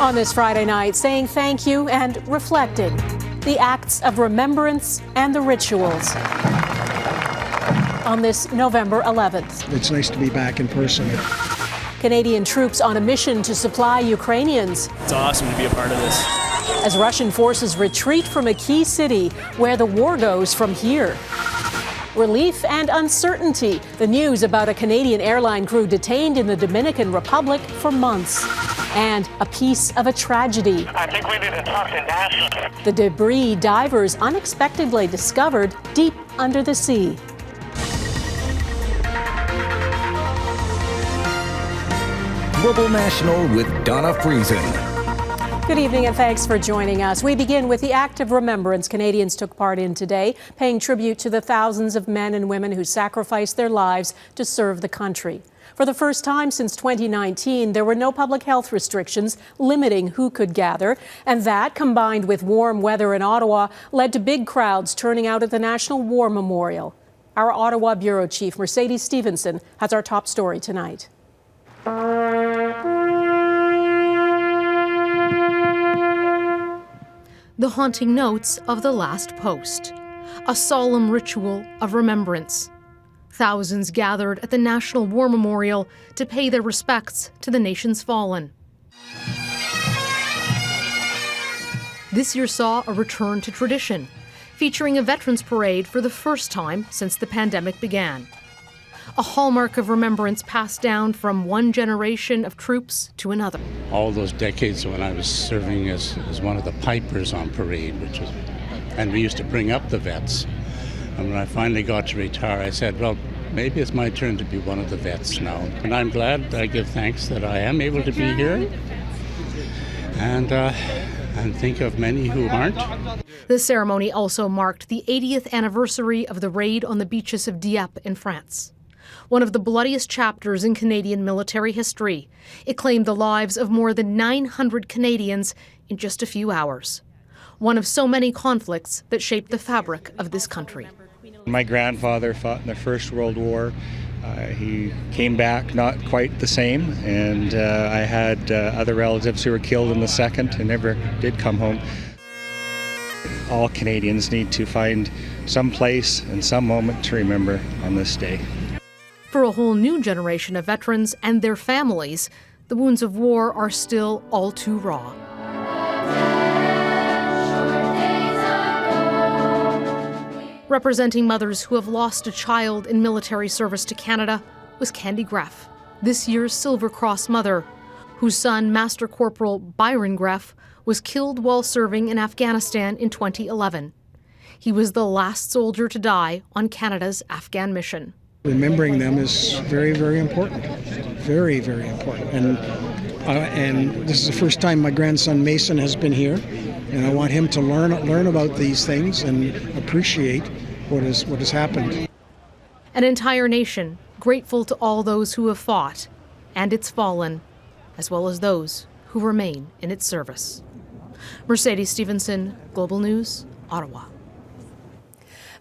On this Friday night, saying thank you and reflecting the acts of remembrance and the rituals on this November 11th. It's nice to be back in person. Canadian troops on a mission to supply Ukrainians. It's awesome to be a part of this. As Russian forces retreat from a key city where the war goes from here. Relief and uncertainty. The news about a Canadian airline crew detained in the Dominican Republic for months. And a piece of a tragedy. I think we need to talk to NASA. The debris divers unexpectedly discovered deep under the sea. Global National with Donna Friesen. Good evening and thanks for joining us. We begin with the act of remembrance Canadians took part in today, paying tribute to the thousands of men and women who sacrificed their lives to serve the country. For the first time since 2019, there were no public health restrictions limiting who could gather, and that, combined with warm weather in Ottawa, led to big crowds turning out at the National War Memorial. Our Ottawa Bureau Chief, Mercedes Stevenson, has our top story tonight. The haunting notes of the last post, a solemn ritual of remembrance. Thousands gathered at the National War Memorial to pay their respects to the nation's fallen. This year saw a return to tradition, featuring a veterans parade for the first time since the pandemic began. A hallmark of remembrance passed down from one generation of troops to another. All those decades when I was serving as one of the pipers on parade, and we used to bring up the vets. And when I finally got to retire, I said, well, maybe it's my turn to be one of the vets now. And I'm glad, I give thanks that I am able to be here and think of many who aren't. The ceremony also marked the 80th anniversary of the raid on the beaches of Dieppe in France. One of the bloodiest chapters in Canadian military history. It claimed the lives of more than 900 Canadians in just a few hours. One of so many conflicts that shaped the fabric of this country. My grandfather fought in the First World War. He came back not quite the same, and I had other relatives who were killed in the Second and never did come home. All Canadians need to find some place and some moment to remember on this day. For a whole new generation of veterans and their families, the wounds of war are still all too raw. Representing mothers who have lost a child in military service to Canada was Candy Greff, this year's Silver Cross mother, whose son, Master Corporal Byron Greff, was killed while serving in Afghanistan in 2011. He was the last soldier to die on Canada's Afghan mission. Remembering them is very, very important. Very, very important. And this is the first time my grandson Mason has been here, and I want him to learn about these things and appreciate what has happened. An entire nation grateful to all those who have fought and its fallen, as well as those who remain in its service. Mercedes Stevenson, Global News, Ottawa.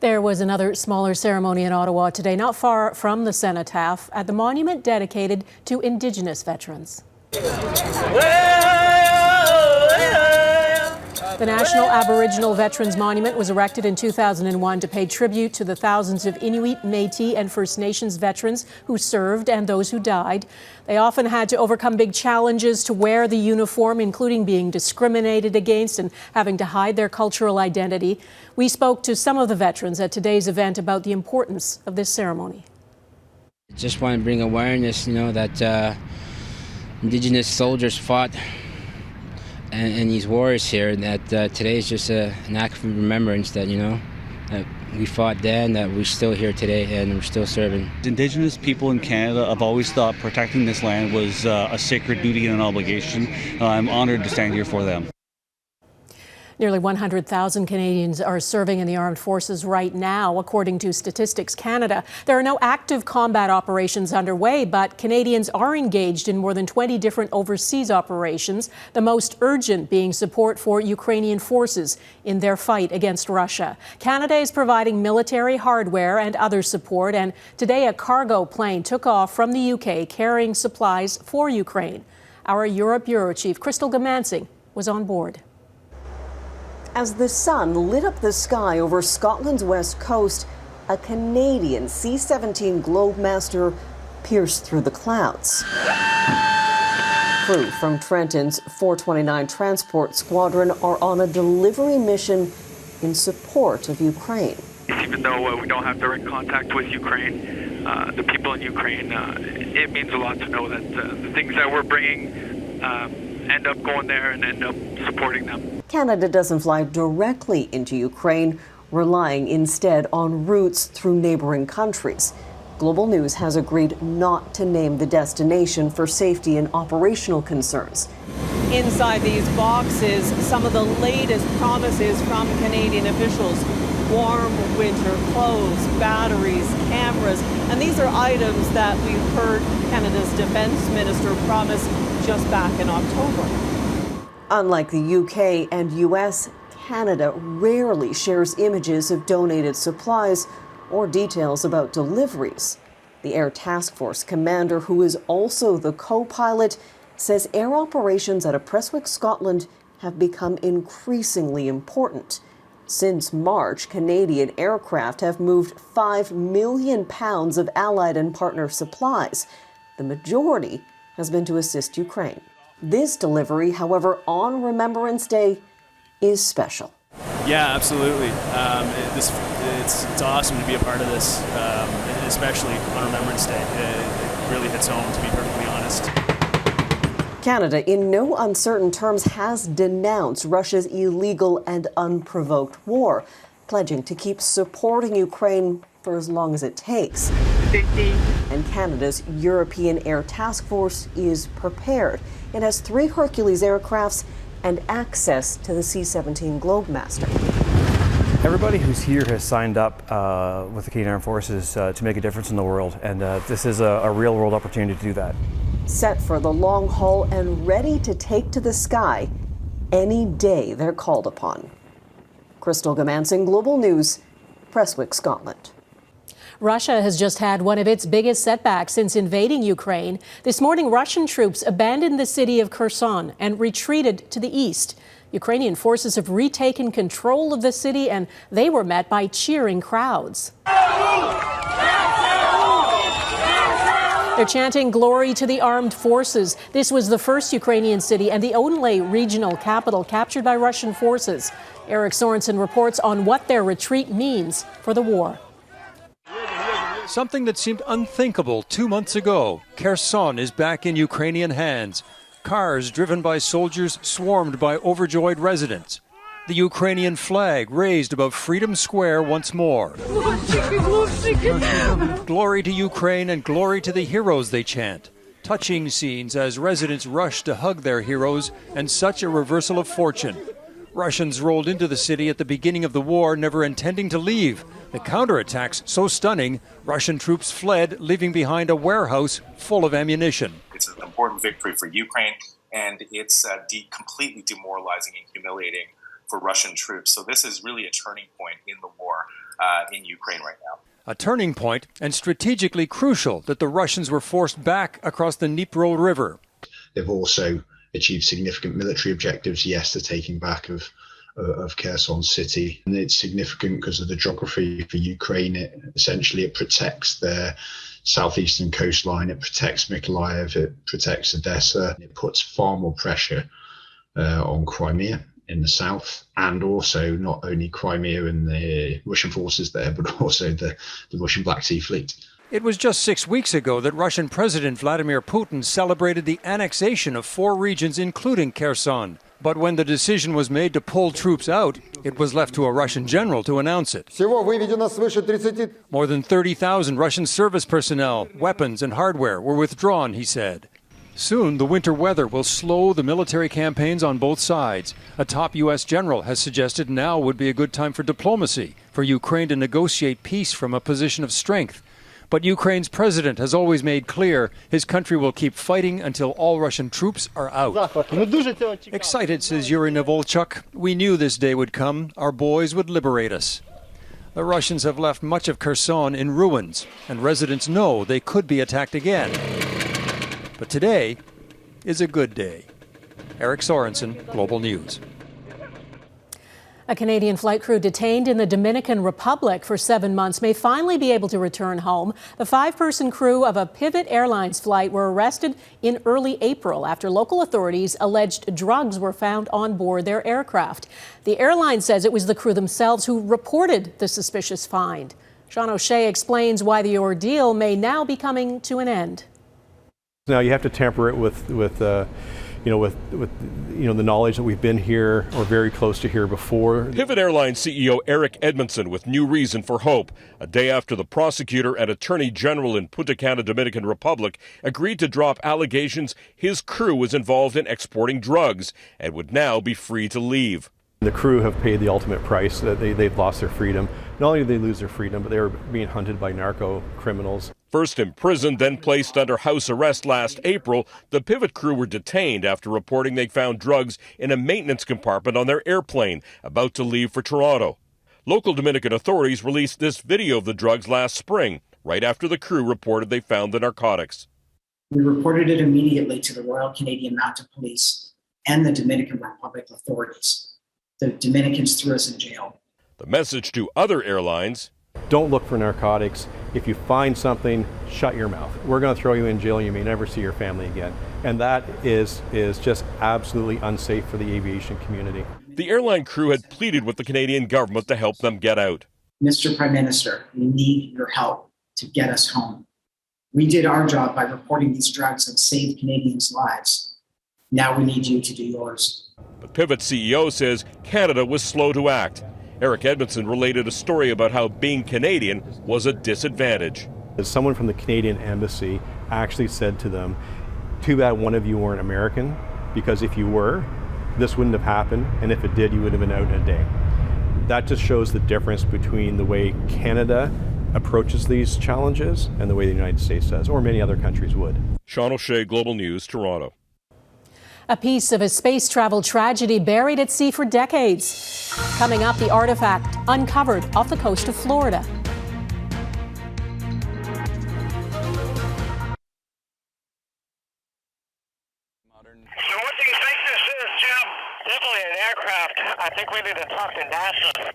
There was another smaller ceremony in Ottawa today, not far from the cenotaph, at the monument dedicated to Indigenous veterans. The National Aboriginal Veterans Monument was erected in 2001 to pay tribute to the thousands of Inuit, Métis, and First Nations veterans who served and those who died. They often had to overcome big challenges to wear the uniform, including being discriminated against and having to hide their cultural identity. We spoke to some of the veterans at today's event about the importance of this ceremony. Just want to bring awareness, that Indigenous soldiers fought and these wars here, that today is just an act of remembrance that, that we fought then, that we're still here today and we're still serving. Indigenous people in Canada have always thought protecting this land was a sacred duty and an obligation. I'm honored to stand here for them. Nearly 100,000 Canadians are serving in the armed forces right now, according to Statistics Canada. There are no active combat operations underway, but Canadians are engaged in more than 20 different overseas operations, the most urgent being support for Ukrainian forces in their fight against Russia. Canada is providing military hardware and other support, and today a cargo plane took off from the UK carrying supplies for Ukraine. Our Europe Bureau Chief Crystal Gamansing was on board. As the sun lit up the sky over Scotland's west coast, a Canadian C-17 Globemaster pierced through the clouds. Crew from Trenton's 429 Transport Squadron are on a delivery mission in support of Ukraine. Even though we don't have direct contact with Ukraine, the people in Ukraine, it means a lot to know that the things that we're bringing end up going there and end up supporting them. Canada doesn't fly directly into Ukraine, relying instead on routes through neighboring countries. Global News has agreed not to name the destination for safety and operational concerns. Inside these boxes, some of the latest promises from Canadian officials. Warm winter clothes, batteries, cameras, and these are items that we've heard Canada's Defence Minister promise just back in October. Unlike the UK and US, Canada rarely shares images of donated supplies or details about deliveries. The Air Task Force commander, who is also the co-pilot, says air operations out of Prestwick, Scotland, have become increasingly important. Since March, Canadian aircraft have moved £5 million of allied and partner supplies. The majority has been to assist Ukraine. This delivery, however, on Remembrance Day is special. Yeah, absolutely. It's awesome to be a part of this, especially on Remembrance Day. It really hits home, to be perfectly honest. Canada, in no uncertain terms, has denounced Russia's illegal and unprovoked war, pledging to keep supporting Ukraine for as long as it takes. And Canada's European Air Task Force is prepared. It has 3 Hercules aircrafts and access to the C-17 Globemaster. Everybody who's here has signed up with the Canadian Armed Forces to make a difference in the world, and this is a real-world opportunity to do that. Set for the long haul and ready to take to the sky any day they're called upon. Crystal Gamansing, Global News, Prestwick, Scotland. Russia has just had one of its biggest setbacks since invading Ukraine. This morning, Russian troops abandoned the city of Kherson and retreated to the east. Ukrainian forces have retaken control of the city, and they were met by cheering crowds. They're chanting glory to the armed forces. This was the first Ukrainian city and the only regional capital captured by Russian forces. Eric Sorensen reports on what their retreat means for the war. Something that seemed unthinkable 2 months ago. Kherson is back in Ukrainian hands. Cars driven by soldiers swarmed by overjoyed residents. The Ukrainian flag raised above Freedom Square once more. Glory to Ukraine and glory to the heroes, they chant. Touching scenes as residents rush to hug their heroes, and such a reversal of fortune. Russians rolled into the city at the beginning of the war, never intending to leave. The counterattacks so stunning, Russian troops fled, leaving behind a warehouse full of ammunition. It's an important victory for Ukraine, and it's completely demoralizing and humiliating for Russian troops. So this is really a turning point in the war in Ukraine right now. A turning point, and strategically crucial that the Russians were forced back across the Dnipro River. They've also achieved significant military objectives. Yes, the taking back of Kherson city, and it's significant because of the geography for Ukraine. It protects their southeastern coastline, it protects Mykolaiv, it protects Odessa. It puts far more pressure on Crimea in the south, and also not only Crimea and the Russian forces there, but also the Russian Black Sea Fleet. It was just 6 weeks ago that Russian President Vladimir Putin celebrated the annexation of 4 regions, including Kherson. But when the decision was made to pull troops out, it was left to a Russian general to announce it. More than 30,000 Russian service personnel, weapons and hardware were withdrawn, he said. Soon, the winter weather will slow the military campaigns on both sides. A top U.S. general has suggested now would be a good time for diplomacy, for Ukraine to negotiate peace from a position of strength. But Ukraine's president has always made clear his country will keep fighting until all Russian troops are out. Excited, says Yuri Novolchuk. We knew this day would come. Our boys would liberate us. The Russians have left much of Kherson in ruins, and residents know they could be attacked again. But today, is a good day. Eric Sorensen, Global News. A Canadian flight crew detained in the Dominican Republic for 7 months may finally be able to return home. The 5-person crew of a Pivot Airlines flight were arrested in early April after local authorities alleged drugs were found on board their aircraft. The airline says it was the crew themselves who reported the suspicious find. Sean O'Shea explains why the ordeal may now be coming to an end. Now you have to temper it with the knowledge that we've been here or very close to here before. Pivot Airline CEO Eric Edmondson with new reason for hope. A day after the prosecutor and attorney general in Punta Cana, Dominican Republic, agreed to drop allegations his crew was involved in exporting drugs and would now be free to leave. The crew have paid the ultimate price. They've lost their freedom. Not only did they lose their freedom, but they were being hunted by narco criminals. First imprisoned, then placed under house arrest last April, the Pivot crew were detained after reporting they found drugs in a maintenance compartment on their airplane, about to leave for Toronto. Local Dominican authorities released this video of the drugs last spring, right after the crew reported they found the narcotics. We reported it immediately to the Royal Canadian Mounted Police and the Dominican Republic authorities. The Dominicans threw us in jail. The message to other airlines: don't look for narcotics. If you find something, shut your mouth. We're going to throw you in jail. You may never see your family again. And that is just absolutely unsafe for the aviation community. The airline crew had pleaded with the Canadian government to help them get out. Mr. Prime Minister, we need your help to get us home. We did our job by reporting these drugs and saved Canadians' lives. Now we need you to do yours. But Pivot CEO says Canada was slow to act. Eric Edmondson related a story about how being Canadian was a disadvantage. Someone from the Canadian Embassy actually said to them, too bad one of you weren't American, because if you were, this wouldn't have happened, and if it did, you would have been out in a day. That just shows the difference between the way Canada approaches these challenges and the way the United States does, or many other countries would. Sean O'Shea, Global News, Toronto. A piece of a space travel tragedy buried at sea for decades. Coming up, the artifact uncovered off the coast of Florida. So what do you think this is, Jim? Definitely an aircraft. I think we need to talk to NASA.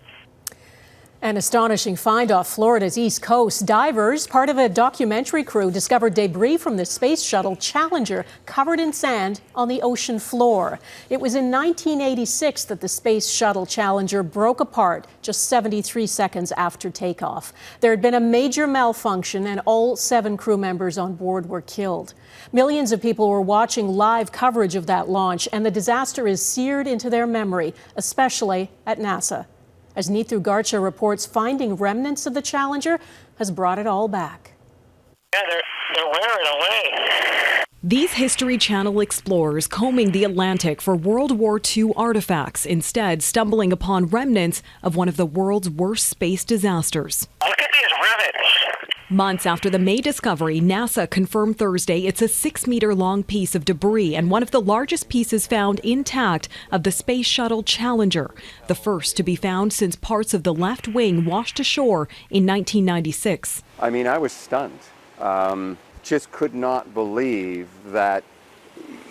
An astonishing find off Florida's east coast. Divers, part of a documentary crew, discovered debris from the space shuttle Challenger covered in sand on the ocean floor. It was in 1986 that the space shuttle Challenger broke apart just 73 seconds after takeoff. There had been a major malfunction and all 7 crew members on board were killed. Millions of people were watching live coverage of that launch, and the disaster is seared into their memory, especially at NASA. As Neethu Garcha reports, finding remnants of the Challenger has brought it all back. Yeah, they're wearing away. These History Channel explorers combing the Atlantic for World War II artifacts, instead stumbling upon remnants of one of the world's worst space disasters. Look at these rivets. Months after the May discovery, NASA confirmed Thursday it's a 6-meter-long piece of debris and one of the largest pieces found intact of the Space Shuttle Challenger, the first to be found since parts of the left wing washed ashore in 1996. I mean, I was stunned. Just could not believe that,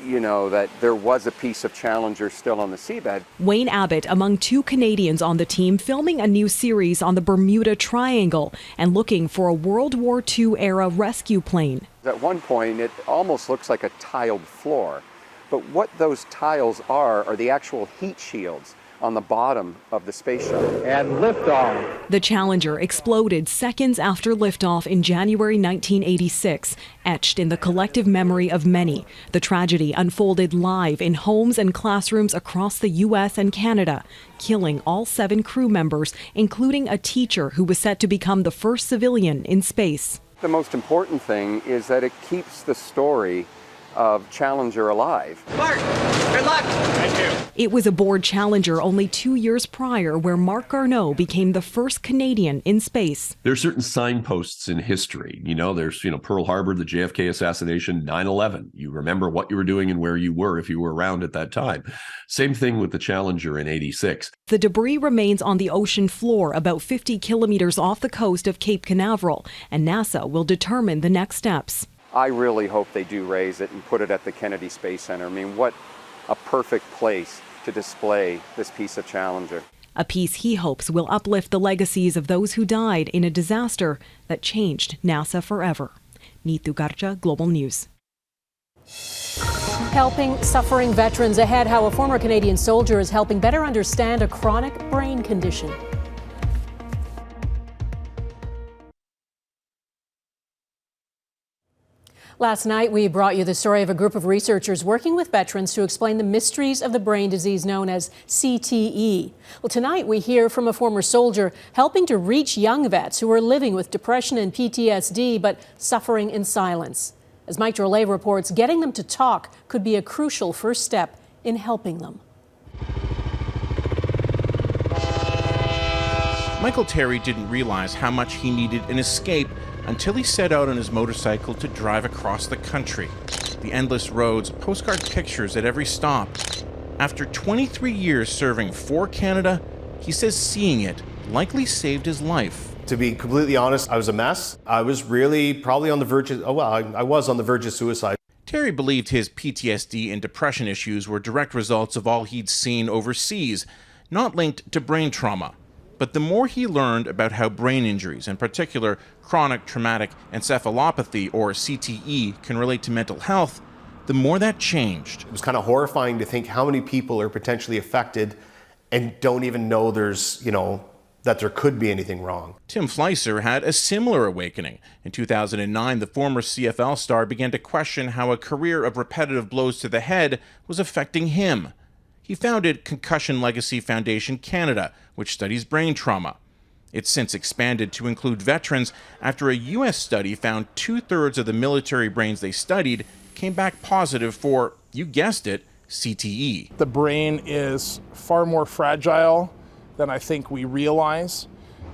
that there was a piece of Challenger still on the seabed. Wayne Abbott among 2 Canadians on the team filming a new series on the Bermuda Triangle and looking for a World War II-era rescue plane. At one point, it almost looks like a tiled floor. But what those tiles are the actual heat shields on the bottom of the space shuttle. And liftoff. The Challenger exploded seconds after liftoff in January 1986, etched in the collective memory of many. The tragedy unfolded live in homes and classrooms across the U.S. and Canada, killing all 7 crew members, including a teacher who was set to become the first civilian in space. The most important thing is that it keeps the story of Challenger alive. Mark, good luck. Thank you. It was aboard Challenger only 2 years prior where Marc Garneau became the first Canadian in space. There are certain signposts in history. There's, Pearl Harbor, the JFK assassination, 9/11. You remember what you were doing and where you were if you were around at that time. Same thing with the Challenger in '86. The debris remains on the ocean floor about 50 kilometers off the coast of Cape Canaveral, and NASA will determine the next steps. I really hope they do raise it and put it at the Kennedy Space Center. I mean, what a perfect place to display this piece of Challenger. A piece he hopes will uplift the legacies of those who died in a disaster that changed NASA forever. Neetu Garcha, Global News. Helping suffering veterans ahead, how a former Canadian soldier is helping better understand a chronic brain condition. Last night, we brought you the story of a group of researchers working with veterans to explain the mysteries of the brain disease known as CTE. Well, tonight we hear from a former soldier helping to reach young vets who are living with depression and PTSD but suffering in silence. As Mike Drolet reports, getting them to talk could be a crucial first step in helping them. Michael Terry didn't realize how much he needed an escape until he set out on his motorcycle to drive across the country. The endless roads, postcard pictures at every stop. After 23 years serving for Canada, he says seeing it likely saved his life. To be completely honest, I was a mess. I was really probably on the verge of, I was on the verge of suicide. Terry believed his PTSD and depression issues were direct results of all he'd seen overseas, not linked to brain trauma. But the more he learned about how brain injuries, in particular chronic traumatic encephalopathy, or CTE, can relate to mental health, the more that changed. It was kind of horrifying to think how many people are potentially affected and don't even know there's, that there could be anything wrong. Tim Fleisser had a similar awakening. In 2009, the former CFL star began to question how a career of repetitive blows to the head was affecting him. He founded Concussion Legacy Foundation Canada, which studies brain trauma. It's since expanded to include veterans after a U.S. study found 2/3 of the military brains they studied came back positive for, you guessed it, CTE. The brain is far more fragile than I think we realize,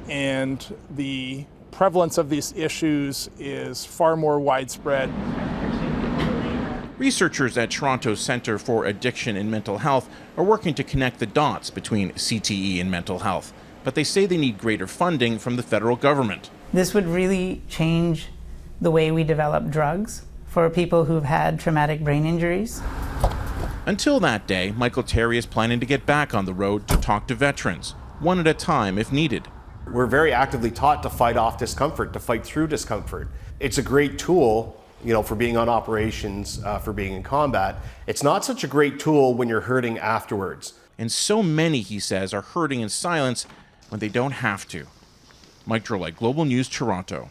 and the prevalence of these issues is far more widespread. Researchers at Toronto's Centre for Addiction and Mental Health are working to connect the dots between CTE and mental health, but they say they need greater funding from the federal government. This would really change the way we develop drugs for people who've had traumatic brain injuries. Until that day, Michael Terry is planning to get back on the road to talk to veterans, one at a time if needed. We're very actively taught to fight off discomfort, to fight through discomfort. It's a great tool, for being on operations, for being in combat. It's not such a great tool when you're hurting afterwards. And so many, he says, are hurting in silence when they don't have to. Mike Drolet, Global News, Toronto.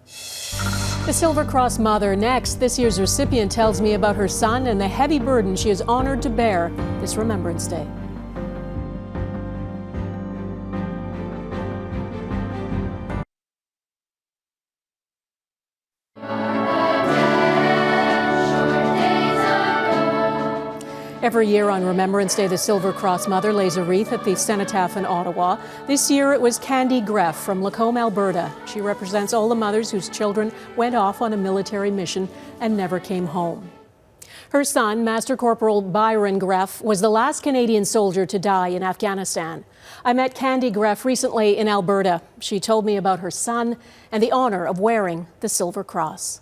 The Silver Cross mother next. This year's recipient tells me about her son and the heavy burden she is honored to bear this Remembrance Day. Every year on Remembrance Day, the Silver Cross mother lays a wreath at the cenotaph in Ottawa. This year it was Candy Greff from Lacombe, Alberta. She represents all the mothers whose children went off on a military mission and never came home. Her son, Master Corporal Byron Greff, was the last Canadian soldier to die in Afghanistan. I met Candy Greff recently in Alberta. She told me about her son and the honor of wearing the Silver Cross.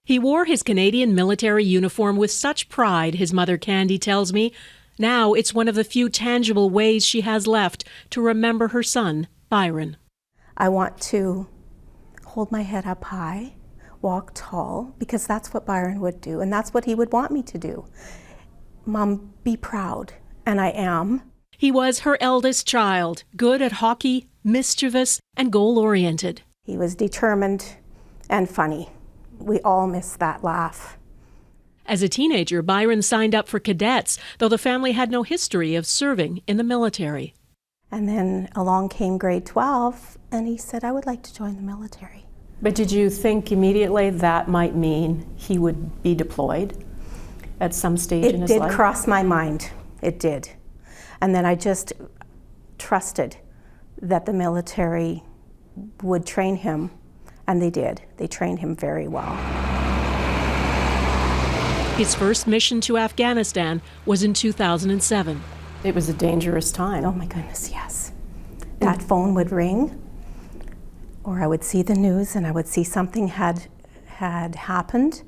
He wore his Canadian military uniform with such pride, his mother Candy tells me. Now it's one of the few tangible ways she has left to remember her son, Byron. I want to hold my head up high, walk tall, because that's what Byron would do, and that's what he would want me to do. Mom, be proud, and I am. He was her eldest child, good at hockey, mischievous, and goal-oriented. He was determined and funny. We all miss that laugh. As a teenager, Byron signed up for cadets, though the family had no history of serving in the military. And then along came grade 12, and he said, I would like to join the military. But did you think immediately that might mean he would be deployed at some stage in his life? It did cross my mind. It did. And then I just trusted that the military would train him. And they did. They trained him very well. His first mission to Afghanistan was in 2007. It was a dangerous time. Oh my goodness, yes. That phone would ring, or I would see the news and I would see something had had happened,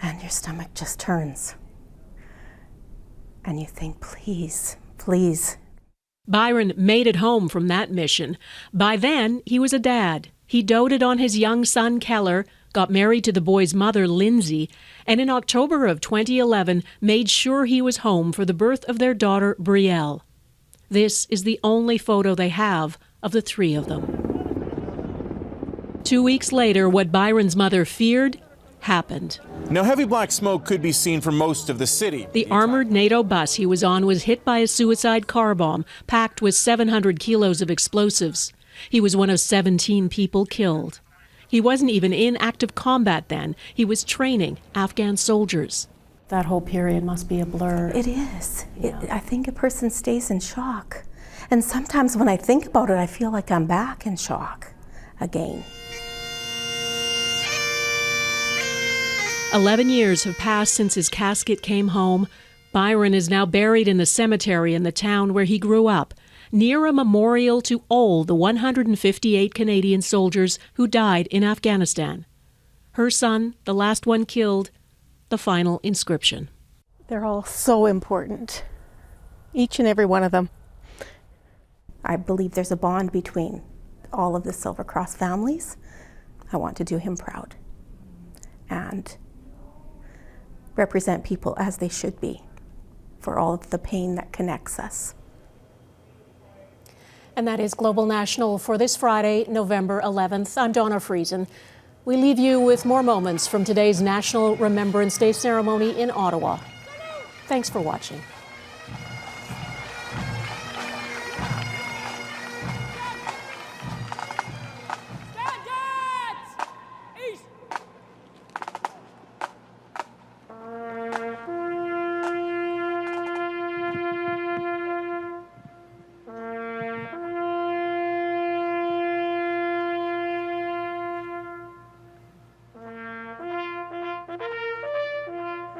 and your stomach just turns. And you think, please, please. Byron made it home from that mission. By then, he was a dad. He doted on his young son, Keller, got married to the boy's mother, Lindsay, and in October of 2011 made sure he was home for the birth of their daughter, Brielle. This is the only photo they have of the three of them. 2 weeks later, what Byron's mother feared happened. Now, heavy black smoke could be seen from most of the city. The armored NATO bus he was on was hit by a suicide car bomb packed with 700 kilos of explosives. He was one of 17 people killed. He wasn't even in active combat then. He was training Afghan soldiers. That whole period must be a blur. It is. Yeah. I think a person stays in shock. And sometimes when I think about it, I feel like I'm back in shock again. 11 years have passed since his casket came home. Byron is now buried in the cemetery in the town where he grew up, near a memorial to all the 158 Canadian soldiers who died in Afghanistan. Her son, the last one killed, the final inscription. They're all so important, each and every one of them. I believe there's a bond between all of the Silver Cross families. I want to do him proud and represent people as they should be for all of the pain that connects us. And that is Global National for this Friday, November 11th. I'm Donna Friesen. We leave you with more moments from today's National Remembrance Day ceremony in Ottawa. Thanks for watching.